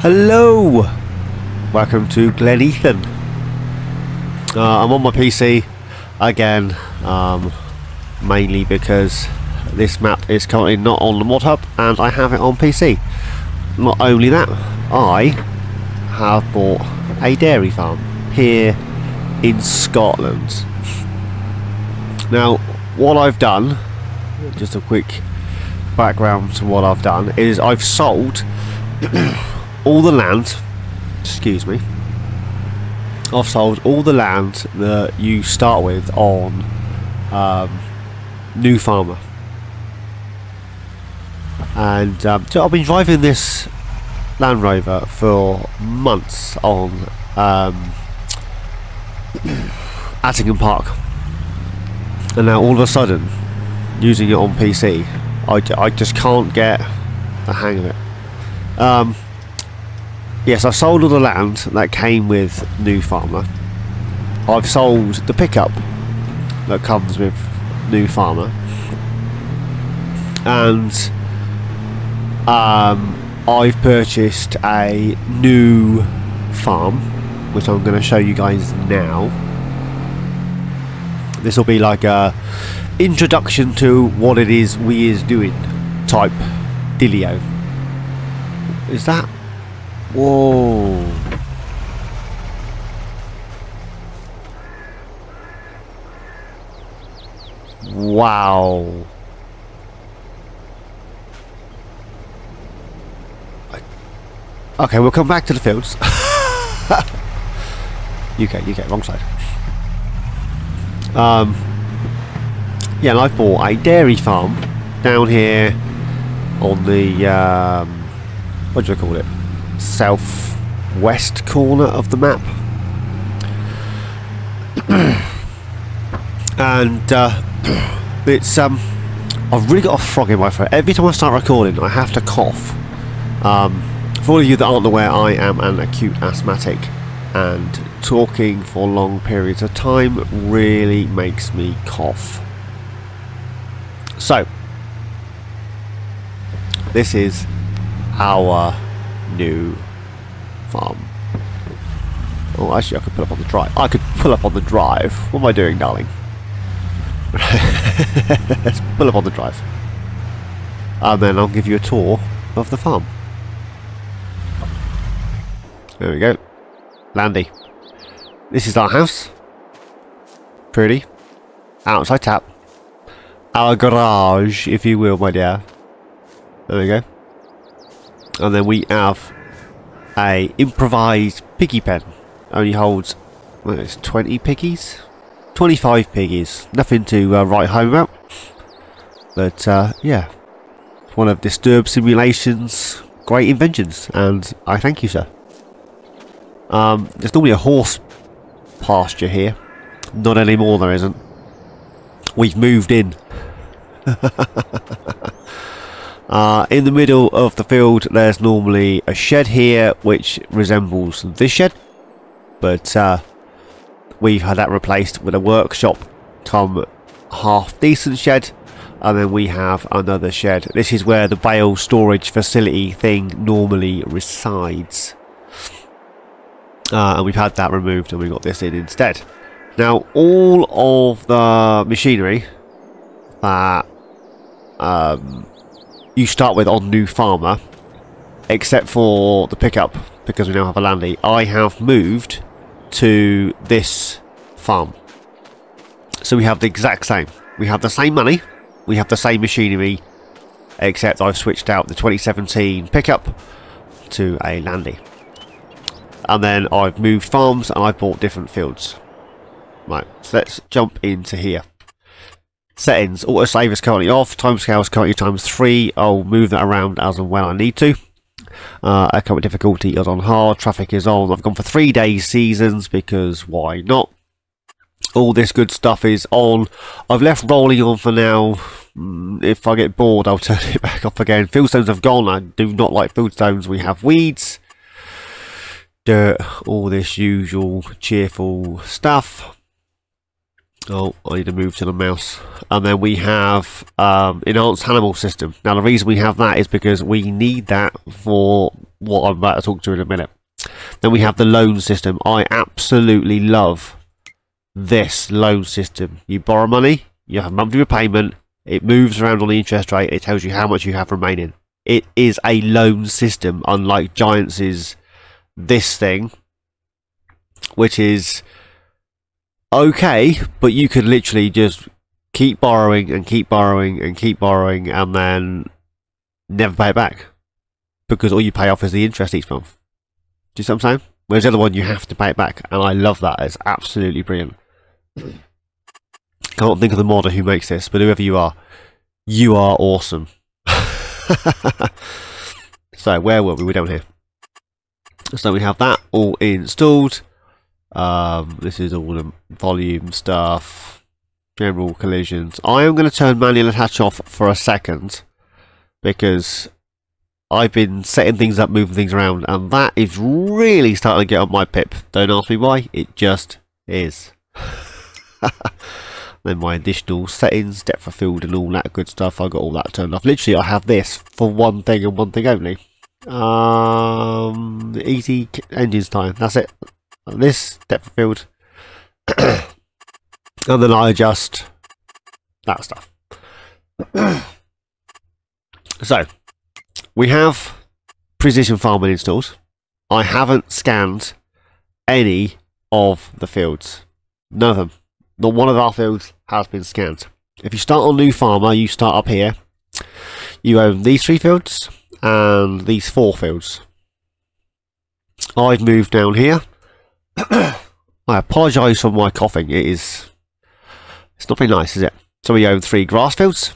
Hello! Welcome to Glenleathann. I'm on my PC again, mainly because this map is currently not on the mod hub and I have it on PC. Not only that, I have bought a dairy farm here in Scotland. Now, what I've done, just a quick background to what I've done, is I've sold all the land, excuse me, I've sold all the land that you start with on New Farmer. And so I've been driving this Land Rover for months on Attingham Park, and now all of a sudden, using it on PC, I just can't get the hang of it. Yes, I sold all the land that came with New Farmer. I've sold the pickup that comes with New Farmer, and I've purchased a new farm, which I'm going to show you guys now. This will be like a introduction to what it is we is doing type dealio. Is that? Whoa. Wow. Okay, we'll come back to the fields. UK, wrong side. Yeah, and I bought a dairy farm down here on the what do I call it? Southwest corner of the map. And it's I've really got a frog in my throat. Every time I start recording I have to cough. For all of you that aren't aware, I am an acute asthmatic, and talking for long periods of time really makes me cough. So this is our new farm. Oh, actually I could pull up on the drive. I could pull up on the drive. What am I doing, darling? Let's pull up on the drive, and then I'll give you a tour of the farm. There we go. Landy. This is our house. Pretty. Outside tap. Our garage, if you will, my dear. There we go. And then we have a improvised piggy pen. Only holds, well, it's 20 piggies? 25 piggies. Nothing to write home about. But yeah, one of Disturb Simulation's great inventions, and I thank you, sir. There's normally a horse pasture here. Not anymore, there isn't. We've moved in. In the middle of the field there's normally a shed here which resembles this shed, but we've had that replaced with a workshop come half decent shed, and then we have another shed. This is where the bale storage facility thing normally resides, and we've had that removed and we got this in instead. Now all of the machinery that you start with on New Farmer, except for the pickup, because we now have a Landy, I have moved to this farm. So we have the exact same. We have the same money, we have the same machinery, except I've switched out the 2017 pickup to a Landy. And then I've moved farms and I've bought different fields. Right, so let's jump into here. Settings, autosave is currently off, timescale is currently ×3, I'll move that around as and when I need to. Economic difficulty is on hard, traffic is on, I've gone for 3 days seasons because why not? All this good stuff is on. I've left rolling on for now. If I get bored I'll turn it back off again. Fieldstones have gone, I do not like fieldstones. We have weeds, dirt, all this usual cheerful stuff. Oh, I need to move to the mouse. And then we have enhanced animal system. Now the reason we have that is because we need that for what I'm about to talk to in a minute. Then we have the loan system. I absolutely love this loan system. You borrow money, you have a monthly repayment, it moves around on the interest rate, it tells you how much you have remaining. It is a loan system, unlike Giants' this thing, which is okay, but you could literally just keep borrowing and keep borrowing and keep borrowing and then never pay it back, because all you pay off is the interest each month. Do you see what I'm saying? Whereas the other one, you have to pay it back, and I love that. It's absolutely brilliant. Can't think of the modder who makes this, but whoever you are awesome. So where were we? We're down here. So we have that all installed. This is all the volume stuff, general collisions. I am going to turn manual attach off for a second, because I've been setting things up, moving things around, and that is really starting to get on my pip. Don't ask me why, it just is. Then my additional settings, depth of field and all that good stuff, I got all that turned off. Literally I have this for one thing and one thing only. Easy engines time, that's it. This, depth of field, and then I adjust that stuff. So we have precision farming installed. I haven't scanned any of the fields. None of them. Not one of our fields has been scanned. If you start on new farmer, you start up here. You own these 3 fields and these 4 fields. I've moved down here. I apologise for my coughing. It's not very nice, is it? So we own 3 grass fields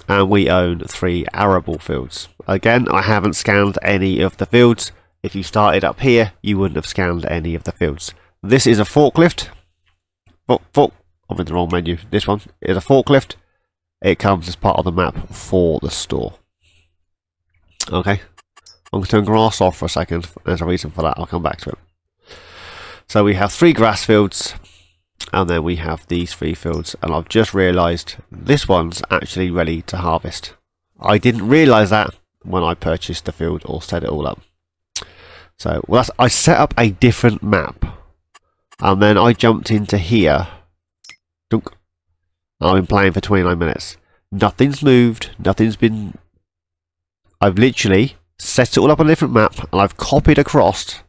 and we own 3 arable fields. Again, I haven't scanned any of the fields. If you started up here, you wouldn't have scanned any of the fields. This is a forklift. I'm in the wrong menu. This one is a forklift. It comes as part of the map for the store. Okay, I'm going to turn grass off for a second. There's a reason for that. I'll come back to it. So we have 3 grass fields, and then we have these 3 fields, and I've just realised this one's actually ready to harvest. I didn't realise that when I purchased the field or set it all up. So I set up a different map, and then I jumped into here. Dunk. I've been playing for 29 minutes. Nothing's moved. Nothing's been... I've literally set it all up on a different map, and I've copied across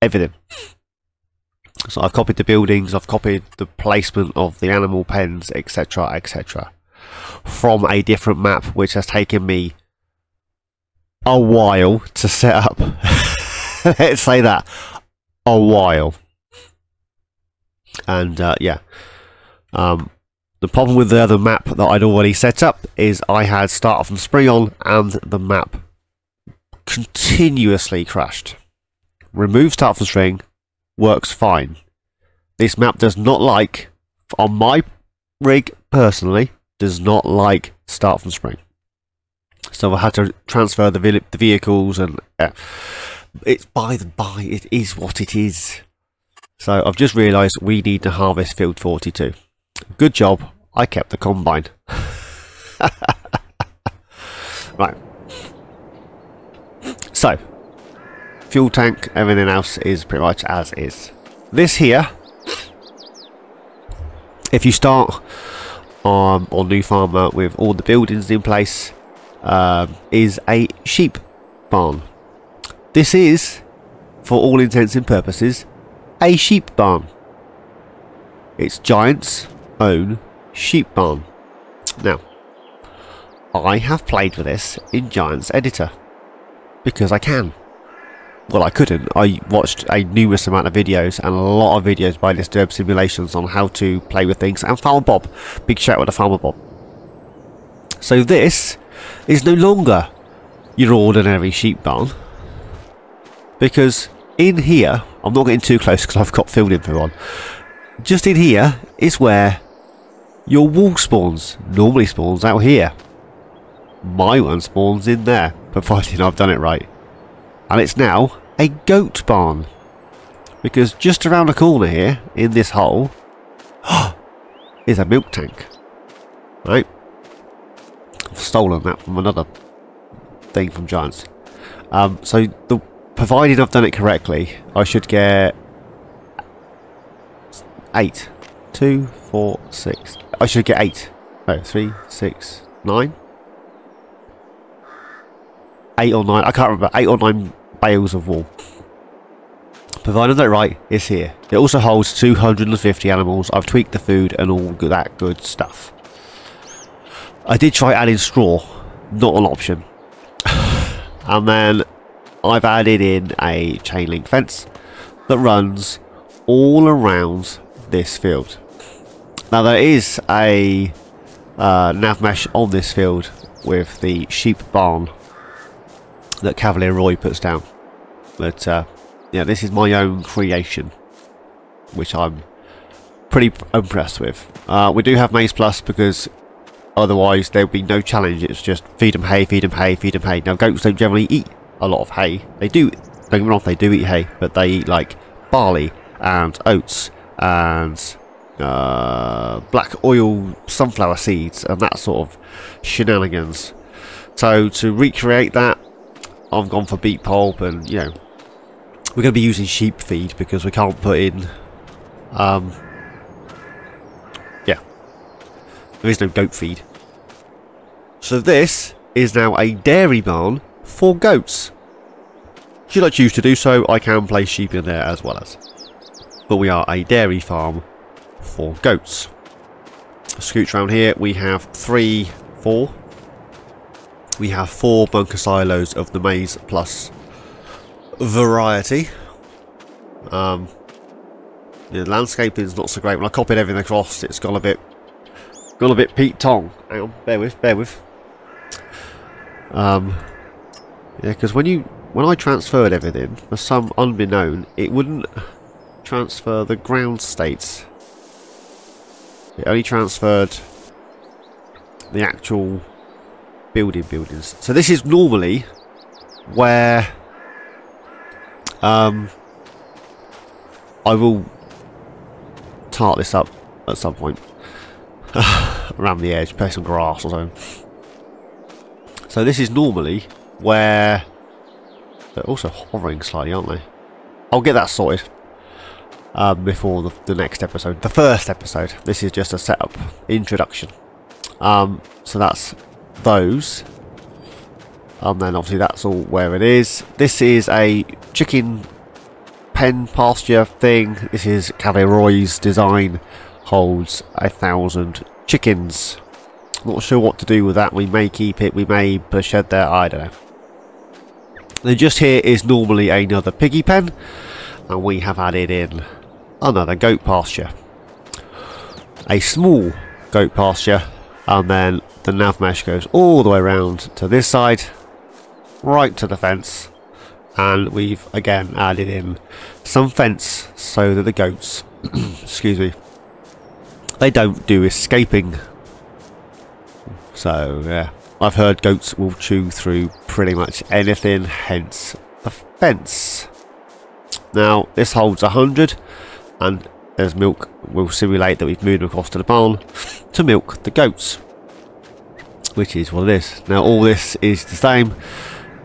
everything. So I've copied the buildings, I've copied the placement of the animal pens, etc, etc, from a different map, which has taken me a while to set up. Let's say that. A while. And yeah, the problem with the other map that I'd already set up is I had start from spring on, and the map continuously crashed. Remove start from spring, works fine. This map does not like, on my rig personally, does not like start from spring. So I had to transfer the vehicles, and it's by the by, it is what it is. So I've just realised we need to harvest field 42. Good job, I kept the combine. Right. So, fuel tank, everything else is pretty much as is. This here, if you start on new farmer with all the buildings in place, is a sheep barn. This is, for all intents and purposes, a sheep barn. It's Giants' own sheep barn. Now, I have played with this in Giants Editor because I can. Well, I couldn't. I watched a numerous amount of videos, and a lot of videos by Disturb Simulations on how to play with things, and Farmer Bob. Big shout out to Farmer Bob. So this is no longer your ordinary sheep barn, because in here, I'm not getting too close because I've got field info on. Just in here is where your wool spawns. Normally spawns out here. My one spawns in there, providing I've done it right. And it's now a goat barn, because just around the corner here, in this hole, is a milk tank. Right? I've stolen that from another thing from Giants. So provided I've done it correctly, I should get 8. 2, 4, 6. I should get 8. No, 3, 6, 9. 8 or 9. I can't remember. 8 or 9 bales of wool. Provided I done it right, it's here. It also holds 250 animals. I've tweaked the food and all that good stuff. I did try adding straw. Not an option. And then I've added in a chain link fence that runs all around this field. Now there is a nav mesh on this field with the sheep barn that Cavalier Roy puts down, but yeah, this is my own creation, which I'm pretty impressed with. We do have Maize Plus because otherwise there would be no challenge. It's just feed them hay, feed them hay, feed them hay. Now goats don't generally eat a lot of hay. They do, don't get me wrong, they do eat hay, but they eat like barley and oats and black oil sunflower seeds and that sort of shenanigans. So to recreate that, I've gone for beet pulp, and you know, we're going to be using sheep feed because we can't put in yeah, there is no goat feed. So this is now a dairy barn for goats. Should I choose to do so, I can place sheep in there as well as, but we are a dairy farm for goats. Scooch around here, we have 4. We have 4 bunker silos of the Maize Plus variety. The landscaping is not so great. When I copied everything across, it's gone a bit Pete Tong. Hang on, bear with. Yeah, because when I transferred everything, for some unbeknown, it wouldn't transfer the ground states. It only transferred the actual buildings. So this is normally where I will tart this up at some point around the edge, play some grass or something. So this is normally where they're also hovering slightly, aren't they? I'll get that sorted before the next episode, the first episode. This is just a setup introduction. So that's those, and then obviously that's all where it is. This is a chicken pen pasture thing. This is Cavalier Roy's design, holds 1,000 chickens. Not sure what to do with that. We may keep it, we may put a shed there, I don't know. Then just here is normally another piggy pen, and we have added in another goat pasture, a small goat pasture, and then the nav mesh goes all the way around to this side, right to the fence, and we've again added in some fence so that the goats excuse me, they don't do escaping. So yeah, I've heard goats will chew through pretty much anything, hence the fence. Now this holds 100, and as milk will simulate that we've moved across to the barn to milk the goats, which is what it is. Now all this is the same.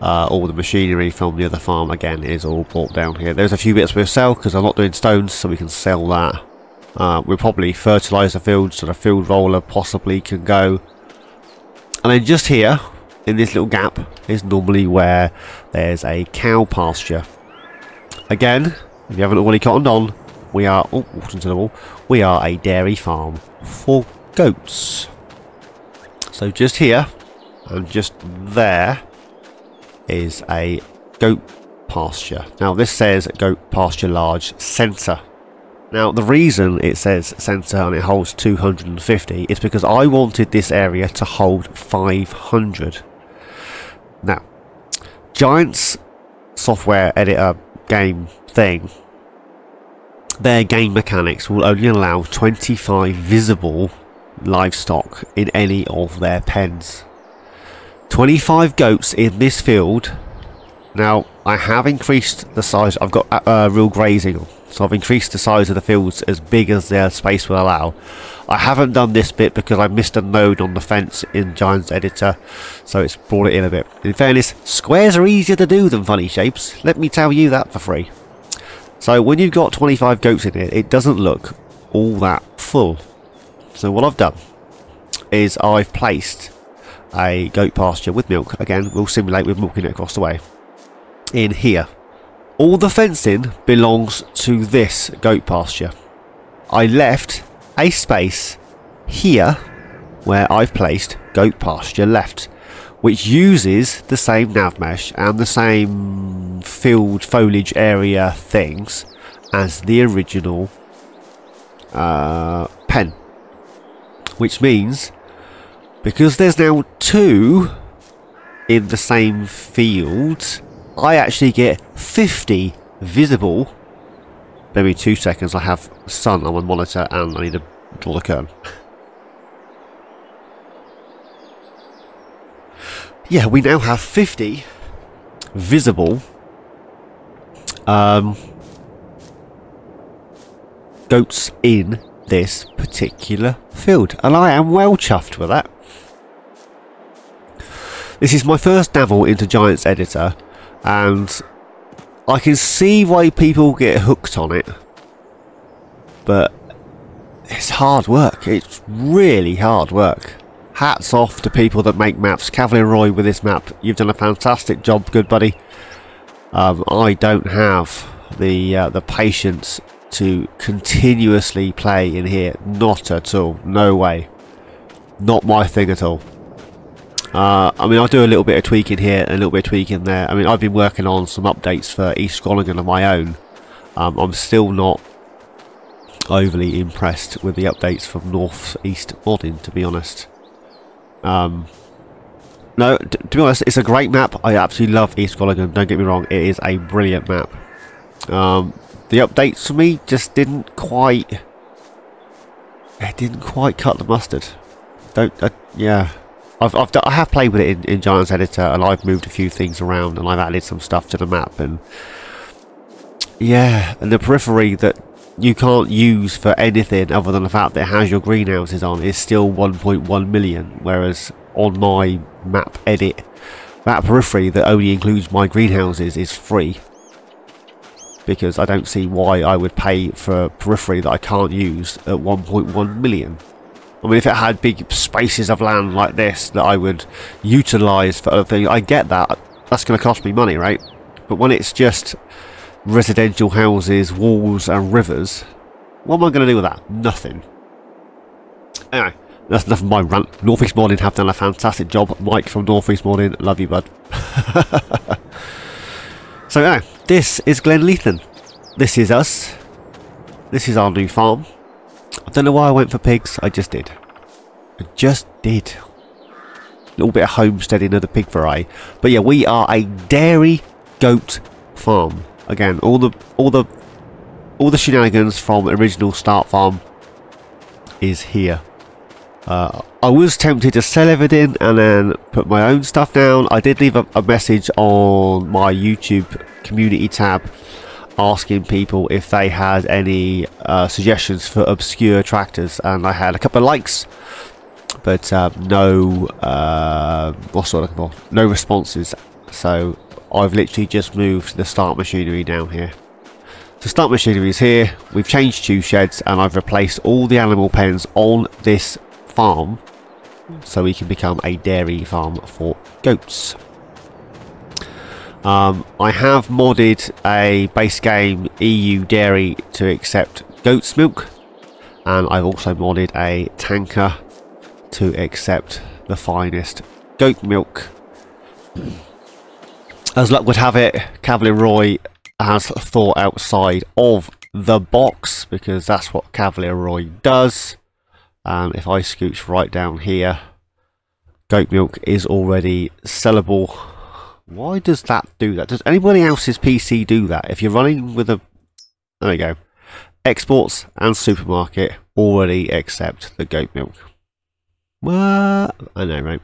All the machinery from the other farm again is all brought down here. There's a few bits we'll sell because I'm not doing stones, so we can sell that. We'll probably fertilise the field so the field roller possibly can go. And then just here in this little gap is normally where there's a cow pasture. Again, if you haven't already cottoned on, we are walked into the wall. We are a dairy farm for goats. So just here and just there is a goat pasture. Now this says goat pasture large centre. Now the reason it says centre and it holds 250 is because I wanted this area to hold 500. Now Giant's software editor game thing, their game mechanics will only allow 25 visible livestock in any of their pens. 25 goats in this field. Now I have increased the size. I've got real grazing So I've increased the size of the fields as big as their space will allow. I haven't done this bit because I missed a node on the fence in Giants Editor, so it's brought it in a bit. In fairness, squares are easier to do than funny shapes. Let me tell you that for free. So when you've got 25 goats in here, it doesn't look all that full. So what I've done is I've placed a goat pasture with milk. Again, we'll simulate with milking it across the way. In here. All the fencing belongs to this goat pasture. I left a space here where I've placed goat pasture left, which uses the same nav mesh and the same field foliage area things as the original pen. Which means, because there's now 2 in the same field, I actually get 50 visible. Maybe 2 seconds, I have sun on my monitor and I need to draw the curtain. Yeah, we now have 50 visible goats in this particular field, and I am well chuffed with that. This is my first dabble into Giants Editor, and I can see why people get hooked on it, but it's hard work. It's really hard work. Hats off to people that make maps. Cavalier Roy, with this map, you've done a fantastic job, good buddy. I don't have the patience to continuously play in here. Not at all. No way. Not my thing at all. I mean, I'll do a little bit of tweaking here and a little bit of tweaking there. I mean, I've been working on some updates for East Glenleathann of my own. I'm still not overly impressed with the updates from North East Modding, to be honest. No, to be honest, it's a great map. I absolutely love East Glenleathann, don't get me wrong, it is a brilliant map. The updates for me just didn't quite... It didn't quite cut the mustard. Yeah. I have played with it in Giants Editor, and I've moved a few things around, and I've added some stuff to the map, and... Yeah, and the periphery that you can't use for anything other than the fact that it has your greenhouses on is still 1.1 million, whereas on my map edit, that periphery that only includes my greenhouses is free. Because I don't see why I would pay for periphery that I can't use at 1.1 million. I mean, if it had big spaces of land like this that I would utilise for other things, I get that. That's going to cost me money, right? But when it's just residential houses, walls and rivers, what am I going to do with that? Nothing. Anyway, that's enough of my rant. North East Modding have done a fantastic job. Mike from North East Modding, love you, bud. So yeah, this is Glenleathann. This is us. This is our new farm. I don't know why I went for pigs, I just did. I just did. A little bit of homesteading of the pig variety. But yeah, we are a dairy goat farm. Again, all the shenanigans from original start farm is here. I was tempted to sell everything and then put my own stuff down. I did leave a message on my YouTube community tab asking people if they had any suggestions for obscure tractors, and I had a couple of likes, but no what's what I'm looking for? No responses. So I've literally just moved the start machinery down here. The start machinery is here. We've changed 2 sheds and I've replaced all the animal pens on this farm so we can become a dairy farm for goats. I have modded a base game EU dairy to accept goat's milk, and I've also modded a tanker to accept the finest goat milk. As luck would have it, Cavalier Roy has thought outside of the box, because that's what Cavalier Roy does. And if I scooch right down here, goat milk is already sellable. Why does that do that? Does anybody else's PC do that? If you're running with a... There we go. Exports and supermarket already accept the goat milk. What? I know, right?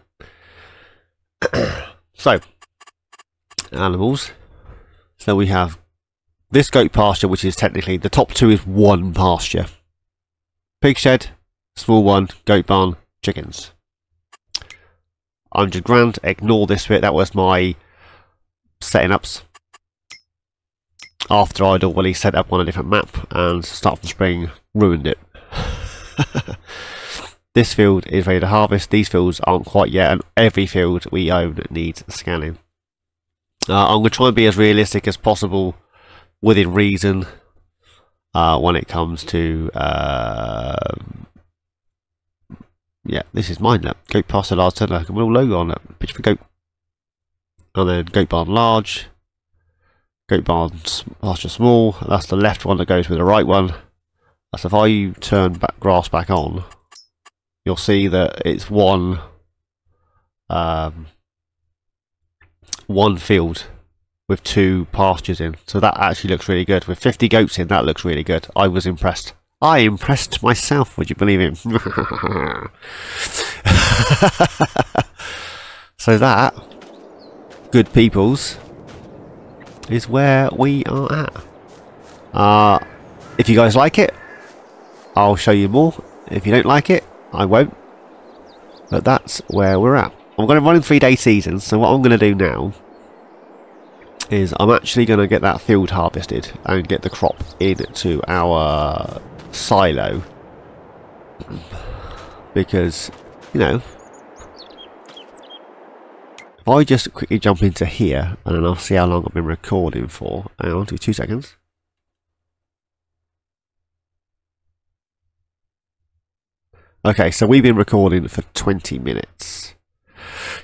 So, animals. So we have this goat pasture, which is technically the top two, is one pasture. Pig shed, small one, goat barn, chickens. 100 grand, ignore this bit, that was my setting ups. After I'd already set up on a different map and start from spring ruined it. This field is ready to harvest, these fields aren't quite yet, and every field we own needs scanning. I'm going to try and be as realistic as possible within reason when it comes to yeah, this is mine now. Goat pasture large centre, a little logo on that, picture for goat. And then goat barn large, goat barn pasture small, that's the left one that goes with the right one. So if I turn back grass back on, you'll see that it's one field with two pastures in. So that actually looks really good. With 50 goats in, that looks really good. I was impressed. I impressed myself, would you believe it? So that, good peoples, is where we are at. If you guys like it, I'll show you more. If you don't like it, I won't. But that's where we're at. I'm going to run in 3-day seasons, so what I'm going to do now is I'm actually going to get that field harvested and get the crop into our silo, because, you know, if I just quickly jump into here and then I'll see how long I've been recording for. Hang on, 2 seconds. Okay, so we've been recording for 20 minutes.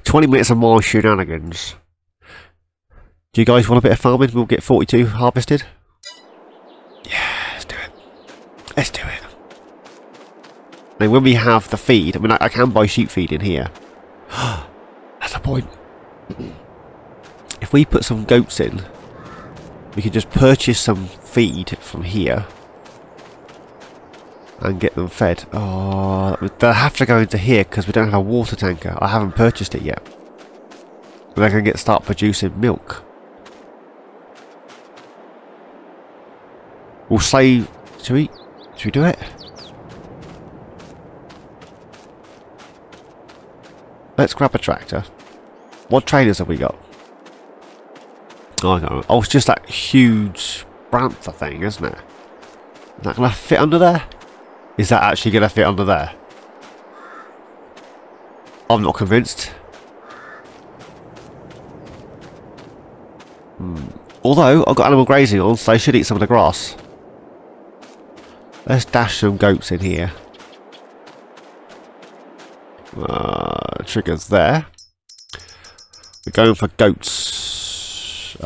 20 minutes of more shenanigans. Do you guys want a bit of farming? We'll get 42 harvested. Yeah, let's do it. Let's do it. And when we have the feed, I mean, I can buy sheep feed in here. That's the point. If we put some goats in, we can just purchase some feed from here and get them fed. Oh, they'll have to go into here because we don't have a water tanker. I haven't purchased it yet. They can start producing milk. We'll save. Should we do it? Let's grab a tractor. What trailers have we got? Oh, I don't know. Oh, it's just that huge Branther thing, isn't it? Is that going to fit under there? Is that actually going to fit under there? I'm not convinced. Although, I've got animal grazing on, so I should eat some of the grass. Let's dash some goats in here. Triggers there. We're going for goats.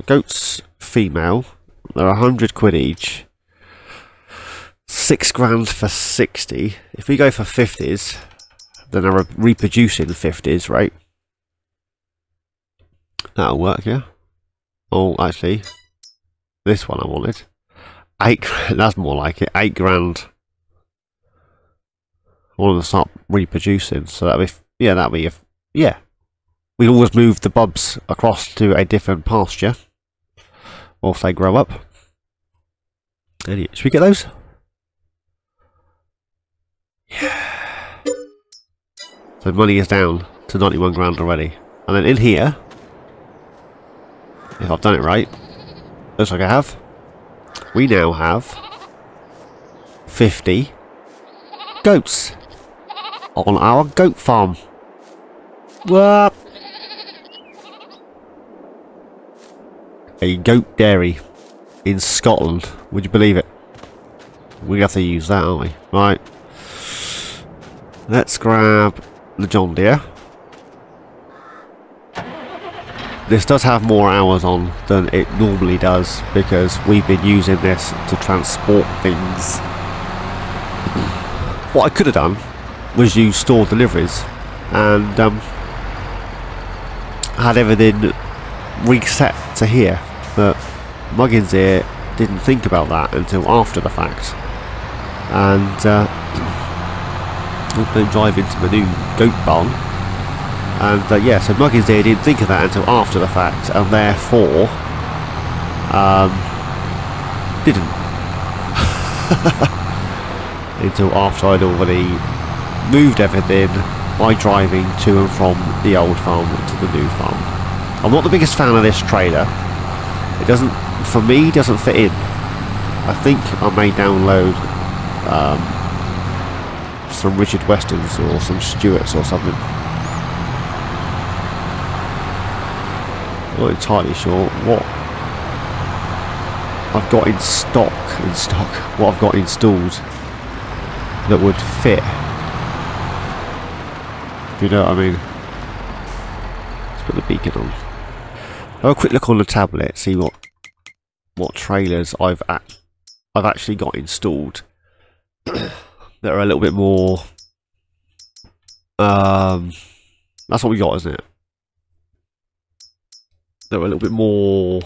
Goats female. They're 100 quid each. 6 grand for 60. If we go for 50s, then they're reproducing 50s, right? That'll work, yeah. Oh, actually, this one I wanted. 8 grand, that's more like it. 8 grand. I want to start reproducing, so that'll be, yeah, that'll be, yeah. We always move the bubs across to a different pasture, or if they grow up. Anyway, should we get those? Yeah. So money is down to 91 grand already. And then in here, if I've done it right, looks like I have. We now have 50 goats on our goat farm. What? A goat dairy in Scotland. Would you believe it? We have to use that, aren't we? Right. Let's grab the John Deere. This does have more hours on than it normally does because we've been using this to transport things. What I could have done was use store deliveries and had everything reset to here, but Muggins here didn't think about that until after the fact, and don't drive into the new goat barn. And yeah, so Muggins here didn't think of that until after the fact, and therefore didn't. Until after I'd already moved everything by driving to and from the old farm to the new farm. I'm not the biggest fan of this trailer. It doesn't, for me, doesn't fit in. I think I may download some Richard Westons or some Stewarts or something. Not entirely sure what I've got in stock, what I've got installed that would fit. If you know what I mean. Let's put the beacon on. Have a quick look on the tablet, see what trailers I've actually got installed that are a little bit more. That's what we got, isn't it? They're a little bit more.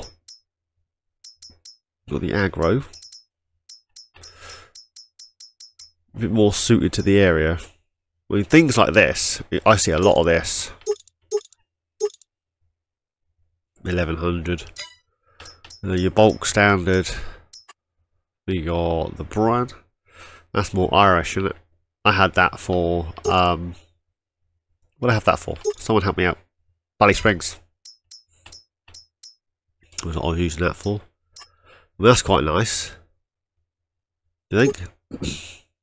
Got the aggro, a bit more suited to the area. I mean, things like this, I see a lot of this. 1100. And then your bulk standard. We got the brand. That's more Irish, isn't it? I had that for what did I have that for? Someone help me out. Valley Springs. That's what I was using that for. Well, that's quite nice. Do you think?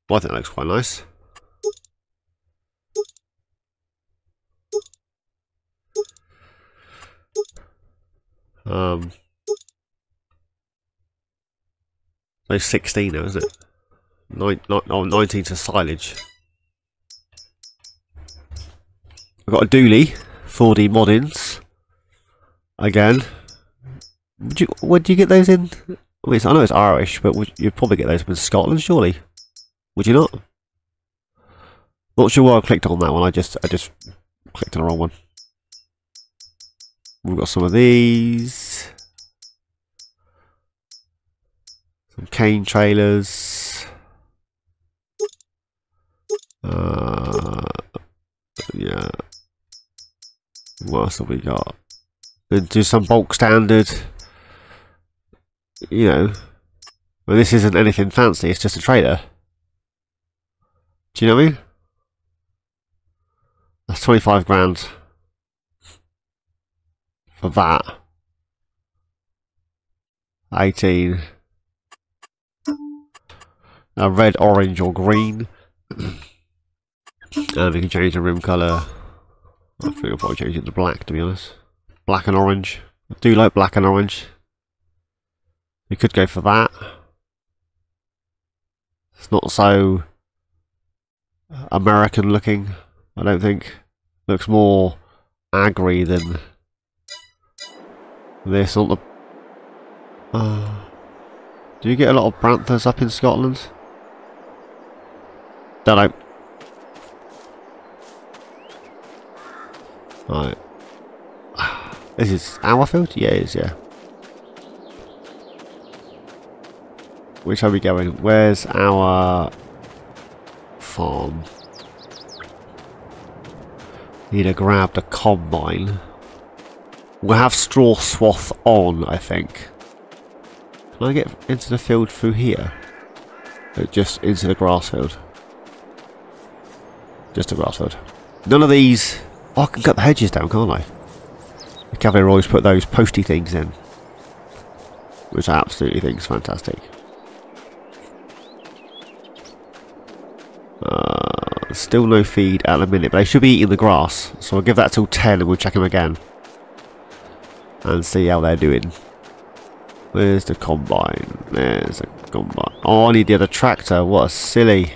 Well, I think that looks quite nice. So 16 now, isn't it? 19 to silage. I've got a dually, 4D moddings. Again. Would you get those in? I mean, I know it's Irish, but you'd probably get those in Scotland, surely. Would you not? Not sure why I clicked on that one. I just clicked on the wrong one. We've got some of these. Some cane trailers. Yeah. What else have we got? Then do some bulk standard. You know, well, this isn't anything fancy, it's just a trailer. Do you know what I mean? That's 25 grand for that. 18. Red, orange or green. And we can change the rim colour. I think I'll probably change it to black, to be honest. Black and orange. I do like black and orange. We could go for that. It's not so American looking, I don't think. Looks more agri than this on the. Do you get a lot of Branthas up in Scotland? Don't know. Right. This is our field? Yeah, it is, yeah. Which are we going? Where's our farm? Need to grab the combine. We'll have straw swath on, I think. Can I get into the field through here? Or just into the grass field? Just a grass field. None of these. Oh, I can cut the hedges down, can't I? The cavalry always put those posty things in, which I absolutely think is fantastic. Still no feed at the minute, but they should be eating the grass, so I'll give that till 10 and we'll check them again and see how they're doing. Where's the combine? There's a combine. Oh, I need the other tractor. What a silly.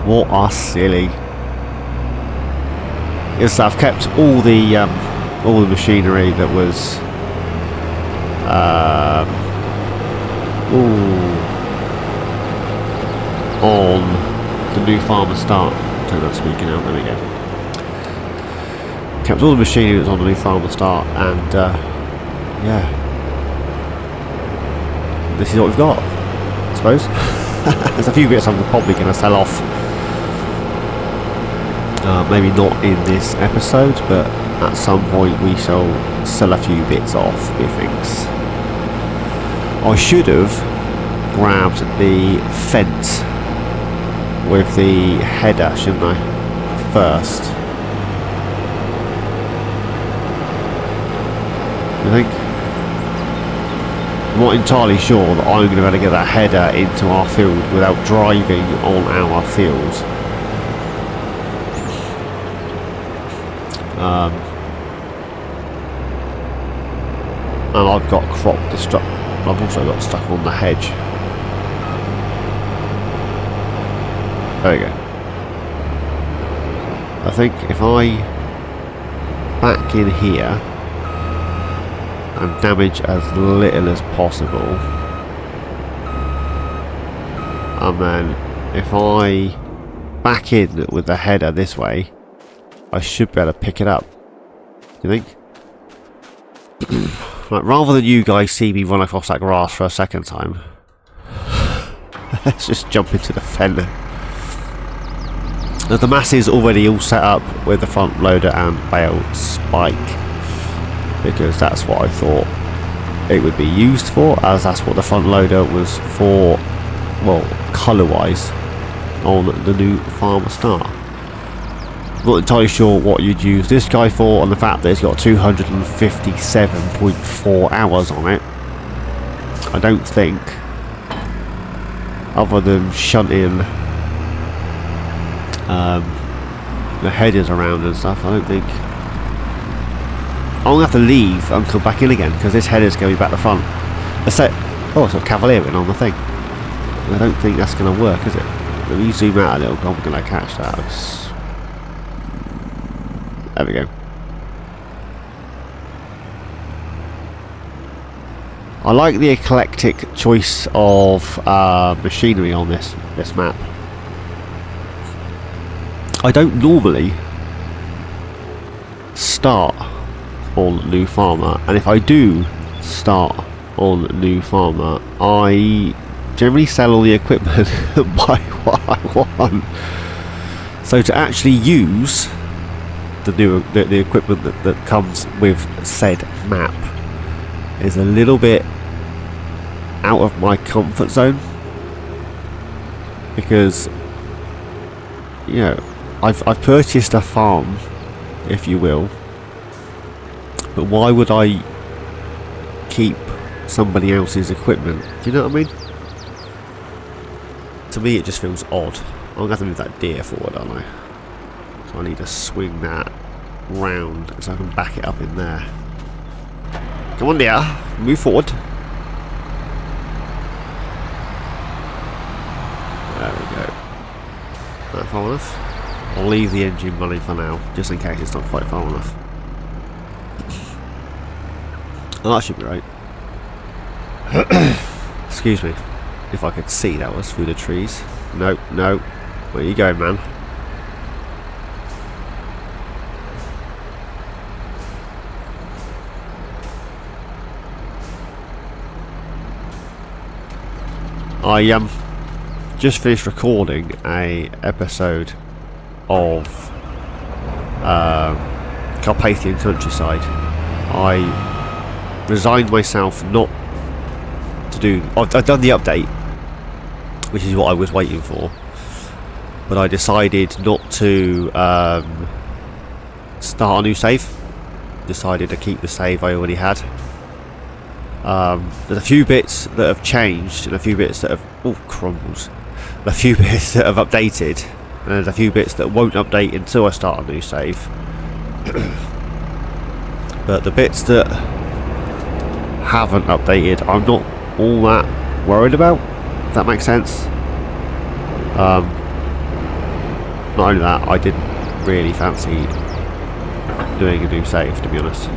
What a silly. Yes, I've kept all the machinery that was on the new farmer start. Turn that speaking out, there we go. Kept all the machinery that was on the new farmer start, and yeah, this is what we've got, I suppose. There's a few bits I'm probably going to sell off. Maybe not in this episode, but at some point we shall sell a few bits off, methinks. I should have grabbed the fence with the header, shouldn't I? First. I think. I'm not entirely sure that I'm going to be able to get that header into our field without driving on our field. And I've got crop destruct. I've also got stuck on the hedge. There we go. I think if I back in here and damage as little as possible, and then if I back in with the header this way, I should be able to pick it up. You think? Right, rather than you guys see me run across that grass for a second time, let's just jump into the fender. The mass is already all set up with the front loader and bale spike, because that's what I thought it would be used for, as that's what the front loader was for, well, colour wise, on the new Farmer Star. Not entirely sure what you'd use this guy for, and the fact that it's got 257.4 hours on it. I don't think, other than shunting the headers around and stuff, I don't think. I'm going to have to leave and come back in again, because this header's going back to front. Oh, it's got Cavaliering on the thing. I don't think that's going to work, is it? Let me zoom out a little, I'm going to catch that. There we go. I like the eclectic choice of machinery on this map. I don't normally start on New Farmer, and if I do start on New Farmer, I generally sell all the equipment and buy what I want. So to actually use the equipment that comes with said map is a little bit out of my comfort zone, because, you know, I've purchased a farm, if you will, but why would I keep somebody else's equipment? Do you know what I mean? To me it just feels odd. I'm going to have to move that deer forward, aren't I? So I need to swing that round so I can back it up in there. Come on, deer, move forward. There we go. Not far enough. I'll leave the engine running for now, just in case it's not quite far enough. Oh, that should be right. Excuse me. If I could see that was through the trees. No, no. Where are you going, man? I just finished recording a episode of Carpathian Countryside. I resigned myself not to do. I've done the update, which is what I was waiting for, but I decided not to start a new save. Decided to keep the save I already had. There's a few bits that have changed, and a few bits that have crumbles. A few bits that have updated, and there's a few bits that won't update until I start a new save. But the bits that haven't updated, I'm not all that worried about, if that makes sense. Not only that, I didn't really fancy doing a new save, to be honest.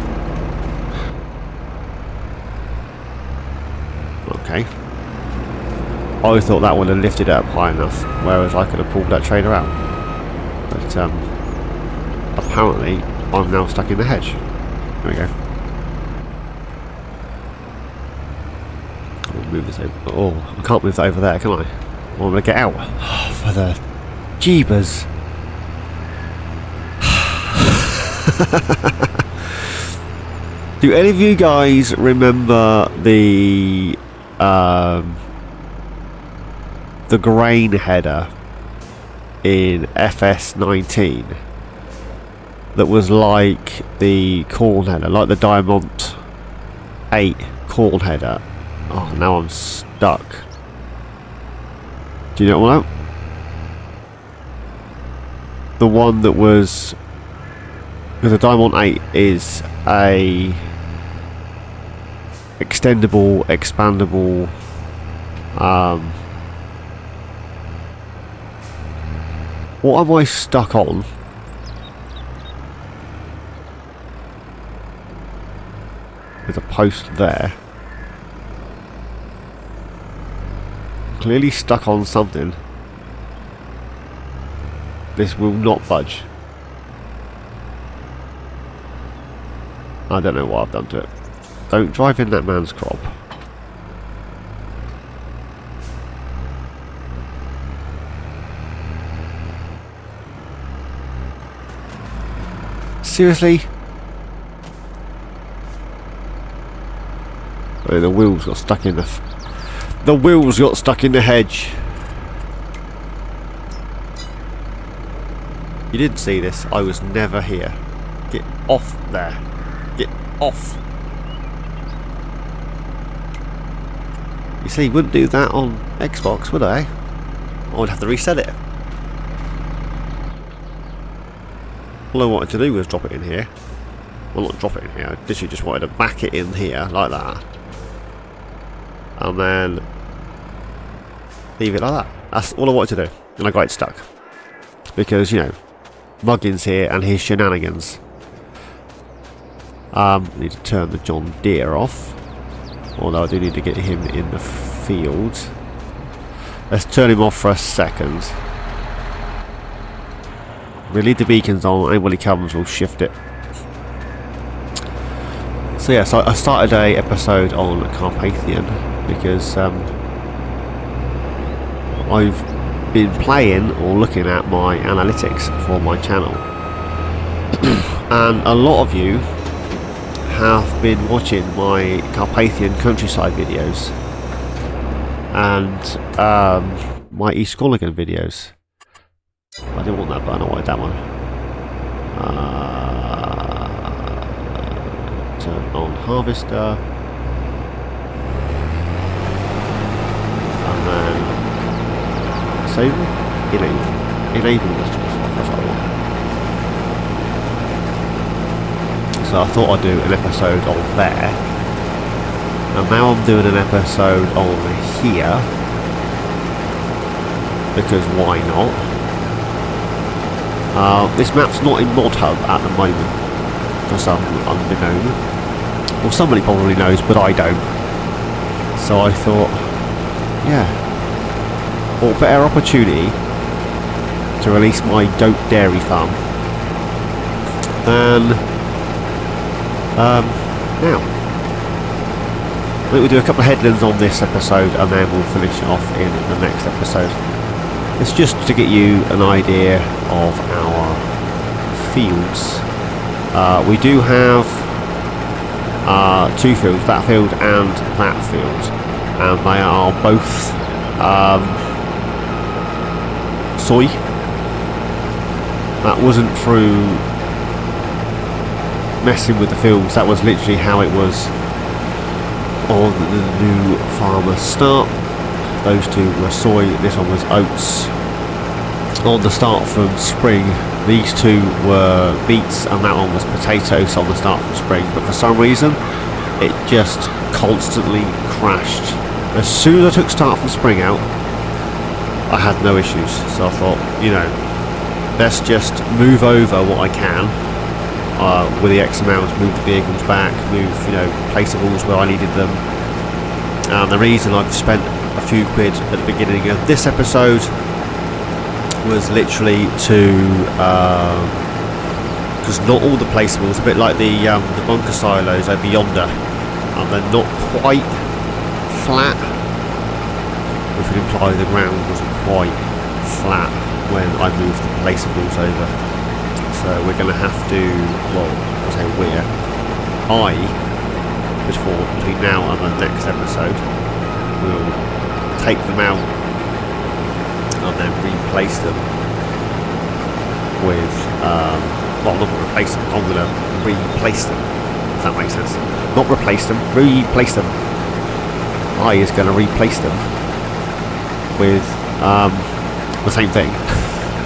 Okay. I thought that would have lifted it up high enough, whereas I could have pulled that trailer out. But apparently I'm now stuck in the hedge. There we go. I'll move this over. Oh, I can't move that over there, can I? I'm going to get out. For the jeebus. Do any of you guys remember the the grain header in FS19 that was like the corn header, like the Diamond 8 corn header. Oh, now I'm stuck. Do you know what? The one that was, because the Diamond 8 is a extendable, expandable what am I stuck on? There's a post there. Clearly stuck on something. This will not budge. I don't know what I've done to it. Don't drive in that man's crop. Seriously? Oh, the wheels got stuck in the wheels got stuck in the hedge. You didn't see this. I was never here. Get off there. Get off. You see, you wouldn't do that on Xbox, would I? I would have to reset it. All I wanted to do was drop it in here. Well, not drop it in here. I literally just wanted to back it in here like that, and then leave it like that. That's all I wanted to do, and I got it stuck because, you know, Muggins here and his shenanigans. Need to turn the John Deere off, although I do need to get him in the field. Let's turn him off for a second. We'll leave the beacons on, and when he comes we'll shift it. So yeah, so I started a episode on Carpathian because I've been playing or looking at my analytics for my channel. And a lot of you have been watching my Carpathian countryside videos and my East Glenleathann videos. I didn't want that button, I wanted that one. Turn on harvester. And then disable? Enable this. That's what I want. So I thought I'd do an episode on there. And now I'm doing an episode on here. Because why not? This map's not in Mod Hub at the moment, for some unknown. Well, somebody probably knows, but I don't. So I thought, yeah, what better opportunity to release my goat dairy farm than now. I think we'll do a couple of headlands on this episode, and then we'll finish it off in the next episode. It's just to get you an idea of our fields. We do have two fields, that field and that field, and they are both soy. That wasn't through messing with the fields, that was literally how it was on the new farmer start. Those two were soy, this one was oats. On the start from spring, these two were beets and that one was potatoes on the start from spring, but for some reason it just constantly crashed. As soon as I took start from spring out, I had no issues, so I thought, you know, let's just move over what I can with the XMLs, move the vehicles back, move, you know, placeables where I needed them. And the reason I've spent a few quid at the beginning of this episode was literally to because not all the placeables, a bit like the bunker silos over yonder, they're not quite flat, which would imply the ground wasn't quite flat when I moved the placeables over. So we're going to have to, well, I say between now and the next episode, will take them out and then replace them with, well, I'm not going to replace them, I'm going to replace them, if that makes sense. Not replace them, replace them. I is going to replace them with the same thing,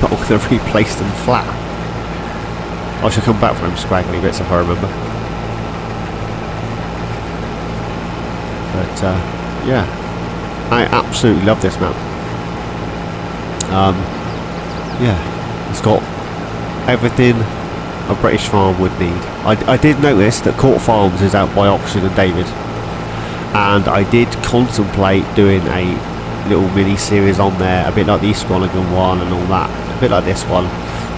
but I'm going to replace them flat. I should come back for them scraggly bits if I remember. But yeah, I absolutely love this map. Yeah, it's got everything a British farm would need. I did notice that Court Farms is out by Oxford and David, and I did contemplate doing a little mini series on there, a bit like the East Glenleathann one and all that, a bit like this one.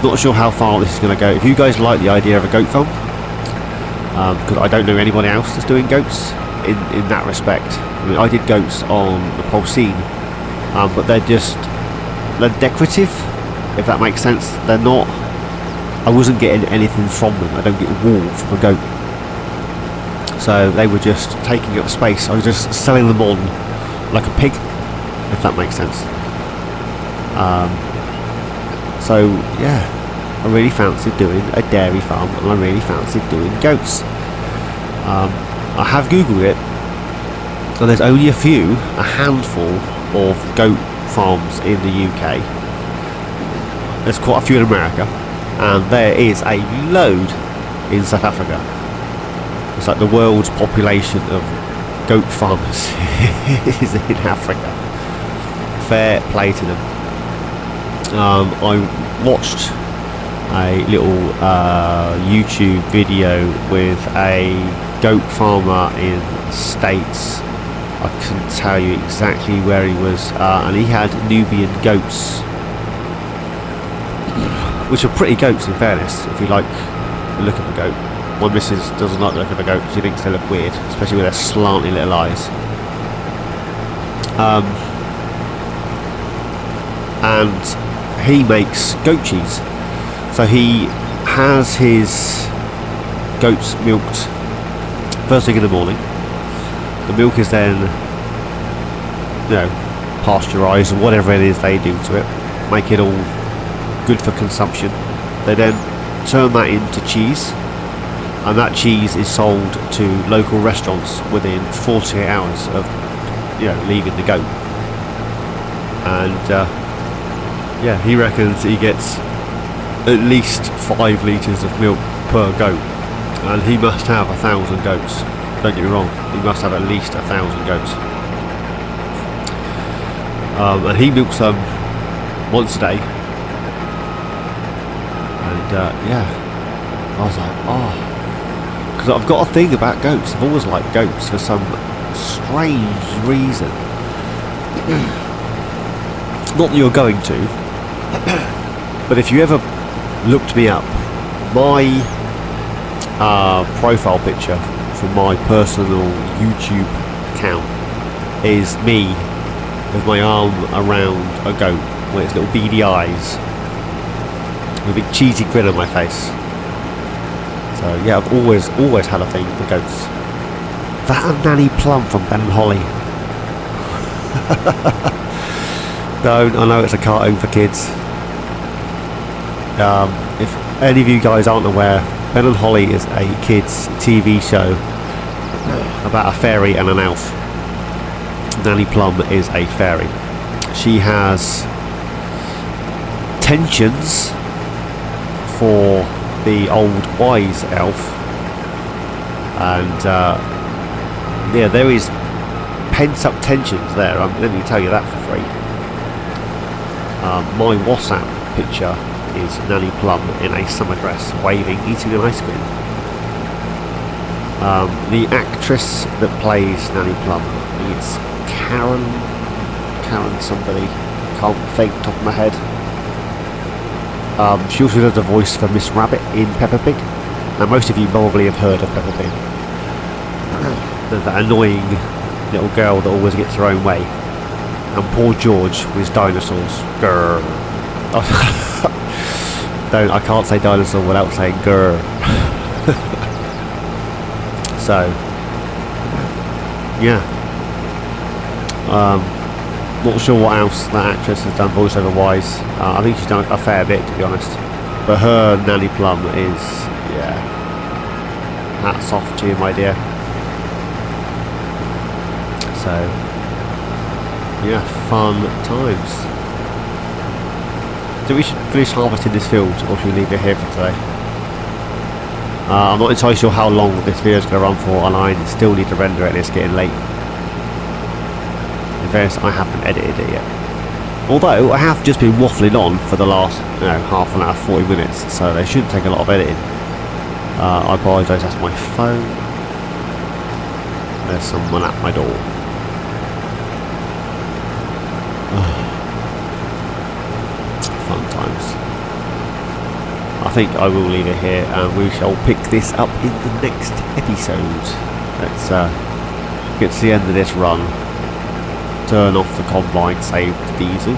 Not sure how far this is going to go. If you guys like the idea of a goat farm, because I don't know anybody else that's doing goats in that respect. I mean, I did goats on the Polsine, but they're decorative, if that makes sense. They're not, I wasn't getting anything from them. I don't get wool from a goat, so they were just taking up space. I was just selling them on like a pig, if that makes sense. So yeah, I really fancied doing a dairy farm, and I really fancied doing goats. I have googled it, and there's only a handful of goat farms in the UK. There's quite a few in America, and there is a load in South Africa. It's like the world's population of goat farmers is in Africa. Fair play to them. I watched a little YouTube video with a goat farmer in the States. I couldn't tell you exactly where he was, and he had Nubian goats, which are pretty goats in fairness, if you like the look of a goat. My missus doesn't like the look of a goat, she thinks they look weird, especially with their slanty little eyes. And he makes goat cheese. So he has his goats milked first thing in the morning. The milk is then, you know, pasteurised or whatever it is they do to it, make it all good for consumption. They then turn that into cheese, and that cheese is sold to local restaurants within 48 hours of, you know, leaving the goat. And yeah, he reckons he gets at least 5 litres of milk per goat, and he must have 1,000 goats. Don't get me wrong, he must have at least 1,000 goats. And he milks them once a day. And yeah, I was like, oh, because I've got a thing about goats. I've always liked goats for some strange reason. Not that you're going to, but if you ever looked me up, my profile picture for my personal YouTube account is me with my arm around a goat with its little beady eyes, with a big cheesy grin on my face. So yeah, I've always had a thing for goats. That and Nanny Plum from Ben and Holly. Don't, I know it's a cartoon for kids. If any of you guys aren't aware, Ben and Holly is a kids TV show about a fairy and an elf. Nanny Plum is a fairy. She has tensions for the old wise elf, and yeah, there is pent up tensions there. Let me tell you that for free. My WhatsApp picture is Nanny Plum in a summer dress, waving, eating an ice cream. The actress that plays Nanny Plum, it's Karen somebody, can't think top of my head. She also does the voice for Miss Rabbit in Peppa Pig. Now most of you probably have heard of Peppa Pig. That annoying little girl that always gets her own way. And poor George with his dinosaurs. Grrr. Don't, I can't say dinosaur without saying grrr. So yeah, Not sure what else that actress has done voiceover wise. I think she's done a fair bit, to be honest. But her Nanny Plum is, yeah, hats off to you, my dear. So, yeah, fun times. So we should finish harvesting this field, or should we leave it here for today? I'm not entirely sure how long this video is going to run for, and I still need to render it, and it's getting late. In fairness, I haven't edited it yet. Although, I have just been waffling on for the last, half an hour, 40 minutes, so they shouldn't take a lot of editing. I apologise, that's my phone. There's someone at my door. Fun times. I think I will leave it here, and we shall pick this up in the next episode. Let's get to the end of this run. Turn off the combine, save the diesel,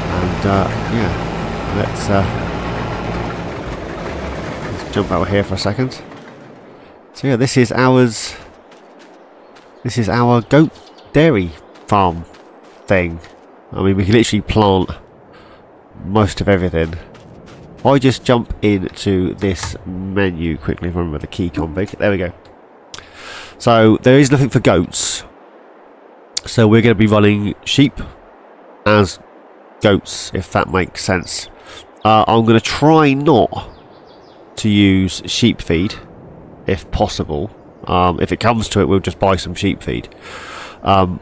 and yeah, let's jump out here for a second. So yeah, this is our goat dairy farm thing. I mean, we can literally plant most of everything. I just jump into this menu quickly, remember the key config. There we go. So there is nothing for goats. So we're going to be running sheep as goats, if that makes sense. I'm going to try not to use sheep feed, if possible. If it comes to it, we'll just buy some sheep feed. I'm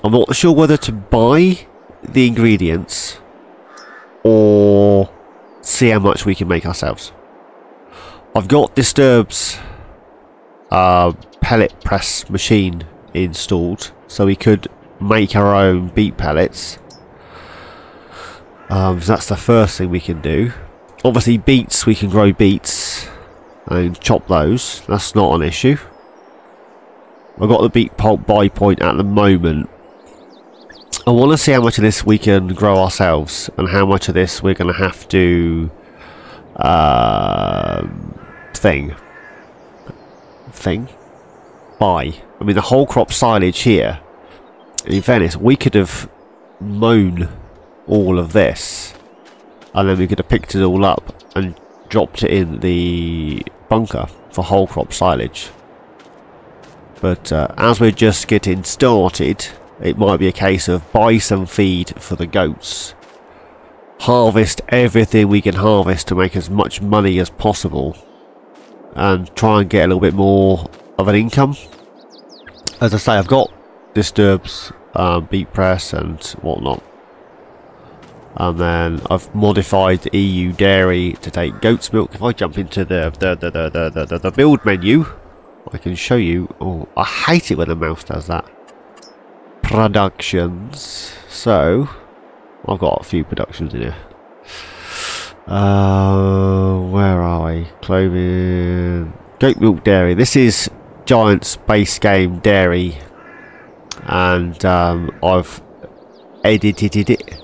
not sure whether to buy the ingredients or see how much we can make ourselves. I've got Disturbed's pellet press machine installed, so we could make our own beet pellets. So that's the first thing we can do. Obviously beets, we can grow beets and chop those, that's not an issue. I've got the beet pulp buy point at the moment. I want to see how much of this we can grow ourselves and how much of this we're going to have to buy. I mean, the whole crop silage here, in fairness, we could have mown all of this and then we could have picked it all up and dropped it in the bunker for whole crop silage. But as we're just getting started, it might be a case of buy some feed for the goats, harvest everything we can harvest to make as much money as possible, and try and get a little bit more of an income. As I say, I've got Disturbed's beet press and whatnot, and then I've modified the EU dairy to take goat's milk. If I jump into the build menu, I can show you. Oh, I hate it when the mouse does that. Productions. So I've got a few productions in here. Where are we? Clothing, goat milk dairy. This is Giant's base game dairy, and I've edited it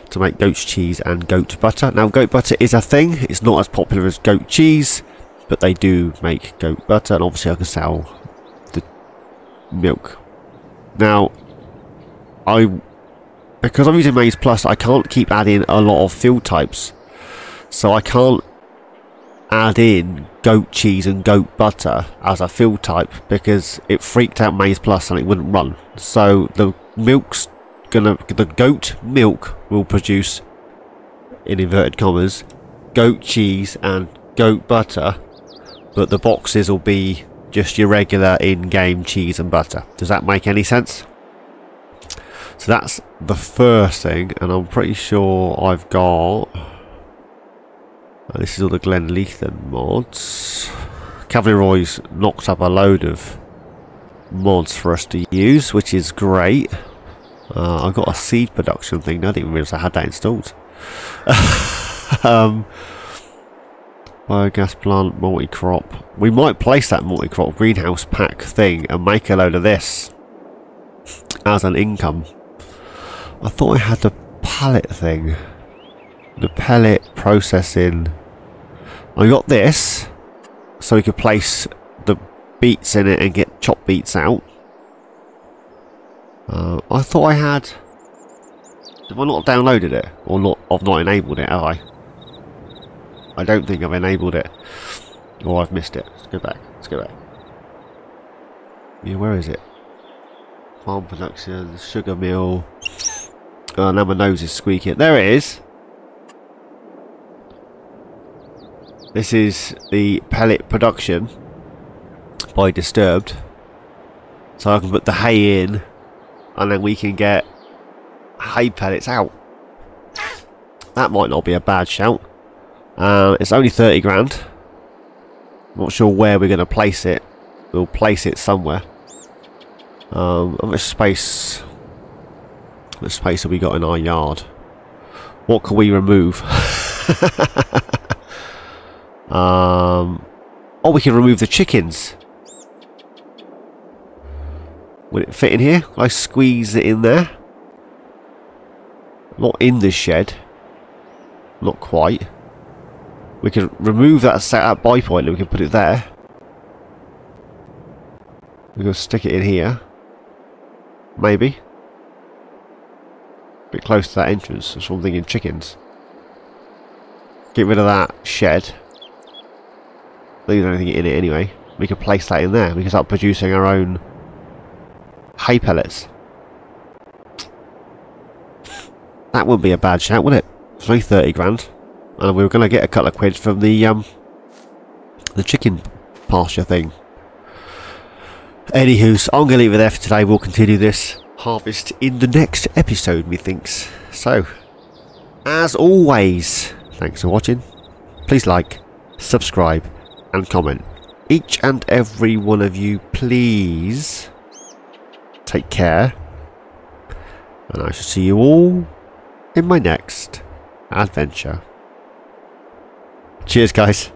to make goat's cheese and goat butter. Now, goat butter is a thing. It's not as popular as goat cheese, but they do make goat butter, and obviously I can sell the milk. Now, because I'm using Maize Plus, I can't keep adding a lot of field types, so I can't add in goat cheese and goat butter as a field type because it freaked out Maize Plus and it wouldn't run. So the goat milk will produce, in inverted commas, goat cheese and goat butter, but the boxes will be just your regular in-game cheese and butter. Does that make any sense? So that's the first thing, and I'm pretty sure I've got... this is all the Glenleathann mods. Cavalry Roy's knocked up a load of mods for us to use, which is great. I've got a seed production thing. I didn't realise I had that installed. Biogas plant, multi-crop. We might place that multi-crop greenhouse pack thing and make a load of this as an income. I thought I had the pallet thing. The pellet processing. I got this so we could place the beets in it and get chopped beets out. I thought I had... Have I not downloaded it? Or not? I've not enabled it, have I? I don't think I've enabled it. Or I've missed it. Let's go back. Let's go back. Yeah, where is it? Farm production, sugar mill. Oh, now my nose is squeaking. There it is. This is the pellet production by Disturbed. So I can put the hay in and then we can get hay pellets out. That might not be a bad shout. It's only 30 grand. Not sure where we're going to place it. We'll place it somewhere. How much space have we got in our yard? What can we remove? Oh, we can remove the chickens. Will it fit in here? Will I squeeze it in there? Not in the shed. Not quite. We can remove that setup buy point and we can put it there. We can stick it in here. Maybe. A bit close to that entrance. That's what I'm thinking, chickens. Get rid of that shed. Leave anything in it anyway. We can place that in there. We can start producing our own hay pellets. That wouldn't be a bad shout, would it? It's only 30 grand. And we were going to get a couple of quid from the chicken pasture thing. Anywho, so I'm going to leave it there for today. We'll continue this harvest in the next episode, methinks. So, as always, thanks for watching. Please like, subscribe, and comment. Each and every one of you, please take care. And I shall see you all in my next adventure. Cheers, guys.